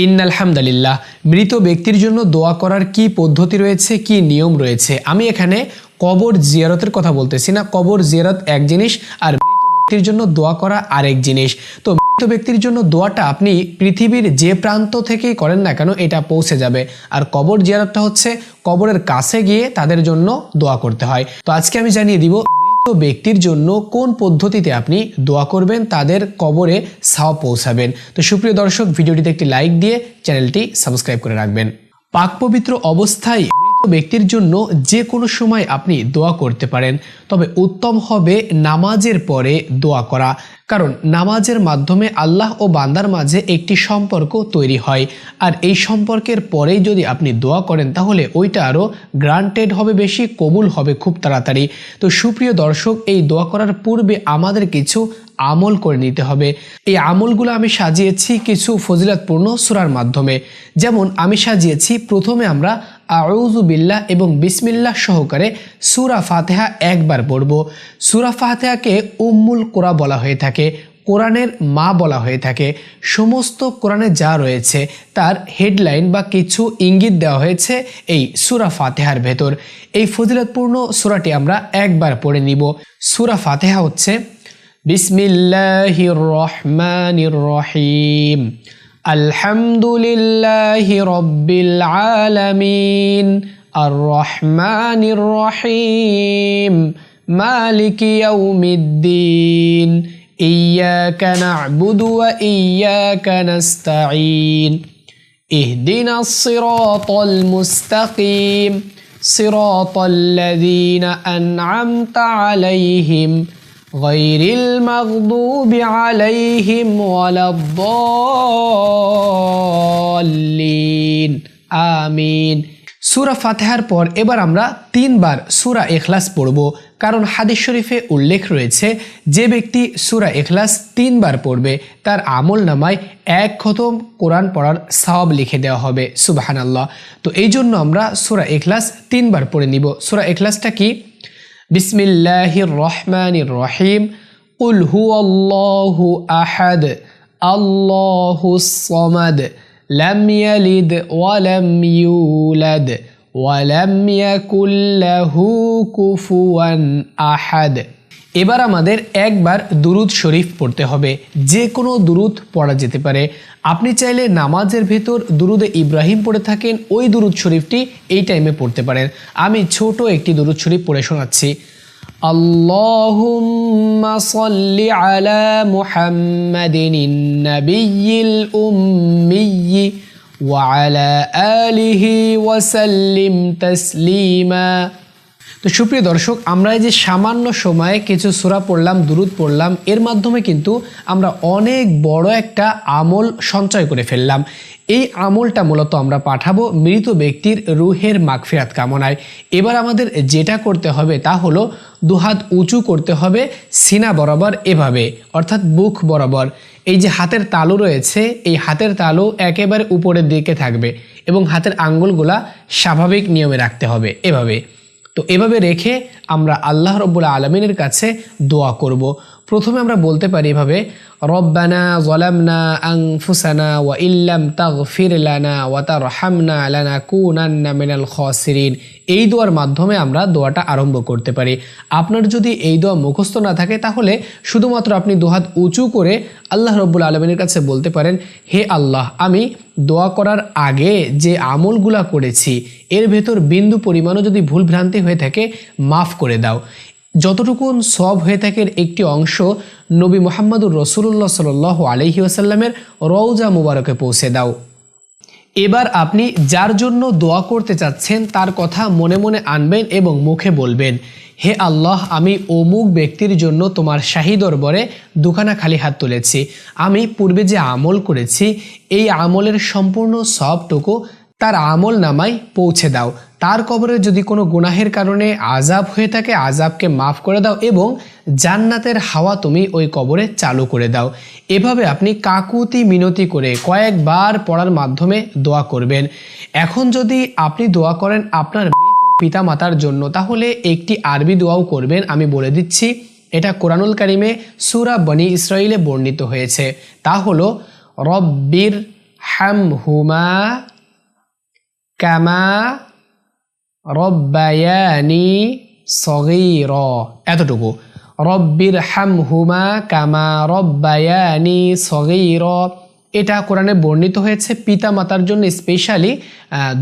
ইন্নাল হামদুলিল্লাহ। মৃত ব্যক্তির জন্য দোয়া করার কি পদ্ধতি রয়েছে, কি নিয়ম রয়েছে? আমি এখানে কবর জিয়ারতের কথা বলতেছি না। কবর জিয়ারত এক জিনিস আর মৃত ব্যক্তির জন্য দোয়া করা আরেক জিনিস। তো মৃত ব্যক্তির জন্য দোয়াটা আপনি পৃথিবীর যে প্রান্ত থেকেই করেন না কেন এটা পৌঁছে যাবে। আর কবর জিয়ারতটা হচ্ছে কবরের কাছে গিয়ে তাদের জন্য দোয়া করতে হয়। তো আজকে আমি জানিয়ে দিব ব্যক্তির জন্য কোন পদ্ধতিতে আপনি দোয়া করবেন, তাদের কবরে সওয়াব পৌঁছাবেন। তো সুপ্রিয় দর্শক, ভিডিওটিতে একটি লাইক দিয়ে চ্যানেলটি সাবস্ক্রাইব করে রাখবেন। পাক পবিত্র অবস্থায় মৃত ব্যক্তির জন্য যে কোনো সময় আপনি দোয়া করতে পারেন, তবে উত্তম হবে নামাজের পরে দোয়া করা। কারণ নামাজের মাধ্যমে আল্লাহ ও বান্দার মাঝে একটি সম্পর্ক তৈরি হয়, আর এই সম্পর্কের পরেই যদি আপনি দোয়া করেন তাহলে ওইটা আরও গ্রান্টেড হবে, বেশি কবুল হবে খুব তাড়াতাড়ি। তো সুপ্রিয় দর্শক, এই দোয়া করার পূর্বে আমাদের কিছু আমল করে নিতে হবে। এই আমলগুলো আমি সাজিয়েছি কিছু ফজিলতপূর্ণ সূরার মাধ্যমে। যেমন আমি সাজিয়েছি, প্রথমে আমরা আউযু বিল্লাহ এবং বিসমিল্লাহ সহকারে সূরা ফাতিহা একবার পড়ব। সূরা ফাতিহাকে উম্মুল কোরআন বলা হয়ে থাকে, কোরআনের মা বলা হয়ে থাকে। সমস্ত কোরআনে যা রয়েছে তার হেডলাইন বা কিছু ইঙ্গিত দেওয়া হয়েছে এই সূরা ফাতিহার ভেতর। এই ফজিলতপূর্ণ সূরাটি আমরা একবার পড়ে নিব। সূরা ফাতিহা হচ্ছে বিসমিল্লাহির রহমানির রহিম, আলহামদুলিল্লাহি রাব্বিল আলামিন, আর রহমানির রহিম, মালিকি ইয়াউমিদ্দিন, ইয়্যাকা না'বুদু ওয়া ইয়্যাকা নাস্তাঈন, ইহদিনাস সিরাতাল মুস্তাকিম, সিরাতাল্লাযীনা আন'আমতা আলাইহিম গায়রিল মাগদুবি আলাইহিম ওয়ালাদ-দাল্লিন, আমিন। সূরা ফাতিহার পর এবার আমরা 3 বার সূরা ইখলাস পড়ব। কারণ হাদিস শরীফে উল্লেখ রয়েছে, যে ব্যক্তি সূরা ইখলাস 3 বার পড়বে তার আমল নামায় 1 খতম কোরআন পড়ার সওয়াব লিখে দেওয়া হবে। সুবহানাল্লাহ। তো এই জন্য আমরা সূরা ইখলাস 3 বার পড়ে নিব। সূরা ইখলাসটা কি? বিসমিল্লাহির রহমানির রহিম, কুল হুয়াল্লাহু আহাদ, আল্লাহুস সামাদ, লাম ইয়ালিদ ওয়া লাম ইউলাদ ওয়া লাম ইয়াকুল লাহু কুফুয়ান আহাদ। এবার আমাদের একবার দুরুদ শরীফ পড়তে হবে। যে কোনো দুরুদ পড়া যেতে পারে। আপনি চাইলে নামাজের ভেতর দুরুদে ইব্রাহিম পড়ে থাকেন, ওই দুরুদ শরীফটি এই টাইমে পড়তে পারেন। আমি ছোট একটি দুরুদ শরীফ পড়ে শোনাচ্ছি। আল্লাহুম্মা সাল্লি আলা মুহাম্মাদিন নাবিয়্যিল উম্মিয়্যি ওয়া আলা আলিহি ওয়া সাল্লিম তাসলিমা। তো সুপ্রিয় দর্শক, আমরা এই যে সামান্য সময়ে কিছু সূরা পড়লাম, দুরুদ পড়লাম, এর মাধ্যমে কিন্তু আমরা অনেক বড় একটা আমল সঞ্চয় করে ফেললাম। এই আমলটা মূলত আমরা পাঠাবো মৃত ব্যক্তির রুহের মাগফিরাত কামনায়। এবার আমাদের যেটা করতে হবে তা হলো দুহাত উঁচু করতে হবে সিনা বরাবর, এভাবে, অর্থাৎ বুক বরাবর। এই যে হাতের তালু রয়েছে, এই হাতের তালু একেবারে উপরের দিকে থাকবে এবং হাতের আঙ্গুলগুলা স্বাভাবিক নিয়মে রাখতে হবে, এভাবে। তো এভাবে রেখে আমরা আল্লাহ রাব্বুল আলামিনের কাছে দোয়া করব। প্রথমে আমরা বলতে পারি এভাবে, রব্বানা যালামনা আনফুসানা ওয়া ইল্লাম তাগফির লানা ওয়া তারহামনা লানাকুনান্না মিনাল খাসিরিন। এই দোয়ার মাধ্যমে আমরা দোয়াটা আরম্ভ করতে পারি। আপনার যদি এই দোয়া মুখস্থ না থাকে তাহলে শুধুমাত্র আপনি দুহাত উঁচু করে আল্লাহ রাব্বুল আলামিনের কাছে বলতে পারেন, হে আল্লাহ, আমি দোয়া করার আগে যে আমলগুলা করেছি এর ভেতর বিন্দু পরিমাণও যদি ভুল ভ্রান্তি হয়ে থাকে মাফ করে দাও। যতটুকুন সওয়াব হয়ে থাকে একটি অংশ নবী মুহাম্মদুর রাসূলুল্লাহ সাল্লাল্লাহু আলাইহি ওয়াসাল্লামের রওজা মুবারকে পৌঁছে দাও। এবার আপনি যার জন্য দোয়া করতে চাচ্ছেন তার কথা মনে মনে আনবেন এবং মুখে বলবেন, হে আল্লাহ, আমি অমুক ব্যক্তির জন্য তোমার শাহী দরবারে দুখানা খালি হাত তুলেছি। আমি পূর্বে যে আমল করেছি এই আমলের সম্পূর্ণ সওয়াবটুকু তার আমল নামায় পৌঁছে দাও। তার কবরে যদি কোনো গুনাহের কারণে আযাব হয়ে থাকে আযাবকে মাফ করে দাও এবং জান্নাতের হাওয়া তুমি ওই কবরে চালু করে দাও। এভাবে আপনি কাকুতি মিনতি করে কয়েকবার পড়ার মাধ্যমে দোয়া করবেন। এখন যদি আপনি দোয়া করেন আপনার পিতা মাতার জন্য তাহলে একটি আরবি দোয়াও করবেন, আমি বলে দিচ্ছি। এটা কোরআনুল কারিমে সূরা বনি ইসরাঈলে বর্ণিত হয়েছে। তা হলো রব্বির হামহুমা কামা রব্বায়ানি সগীরা, এতটুকু। রব্বির হামহুমা কামা রব্বায়ানি সগীরা, এটা কোরআনে বর্ণিত হয়েছে, পিতা মাতার জন্য স্পেশালি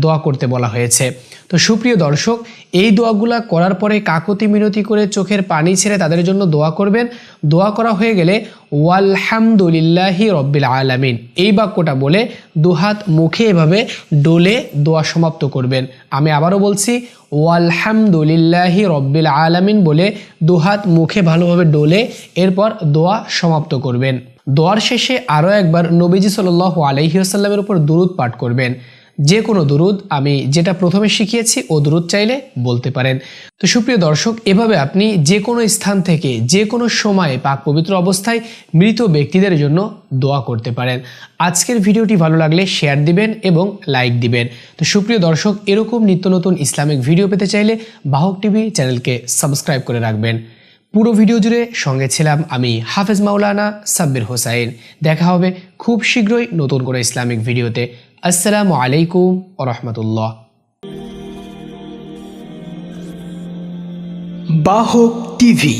দোয়া করতে বলা হয়েছে। তো সুপ্রিয় দর্শক, এই দোয়াগুলা করার পরে কাকুতি মিনতি করে চোখের পানি ছেড়ে তাদের জন্য দোয়া করবেন। দোয়া করা হয়ে গেলে ওয়ালহামদুলিল্লাহি রব্বিল আলামিন এই বাক্যটা বলে দুহাত মুখে এভাবে ডোলে দোয়া সমাপ্ত করবেন। আমি আবারও বলছি, ওয়ালহামদুলিল্লাহি রব্বিল আলামিন বলে দুহাত মুখে ভালোভাবে ডোলে এরপর দোয়া সমাপ্ত করবেন। দোয়ার শেষে আরও একবার নবীজি সাল্লাল্লাহু আলাইহি ওয়াসাল্লামের উপর দুরূদ পাঠ করবেন। যে কোনো দুরূদ, আমি যেটা প্রথমে শিখিয়েছি ও দুরূদ চাইলে বলতে পারেন। তো সুপ্রিয় দর্শক, এভাবে আপনি যে কোনো স্থান থেকে যে কোনো সময়ে পাক পবিত্র অবস্থায় মৃত ব্যক্তিদের জন্য দোয়া করতে পারেন। আজকের ভিডিওটি ভালো লাগলে শেয়ার দিবেন এবং লাইক দিবেন। তো সুপ্রিয় দর্শক, এরকম নিত্য নতুন ইসলামিক ভিডিও পেতে চাইলে বাহক টিভি চ্যানেলকে সাবস্ক্রাইব করে রাখবেন। পুরো ভিডিও জুড়ে সঙ্গে ছিলাম আমি হাফেজ মাওলানা সাব্বির হোসাইন। দেখা হবে খুব শীঘ্রই নতুন করে ইসলামিক ভিডিওতে। আসসালামু আলাইকুম ওয়া রাহমাতুল্লাহ। বাহক টিভি।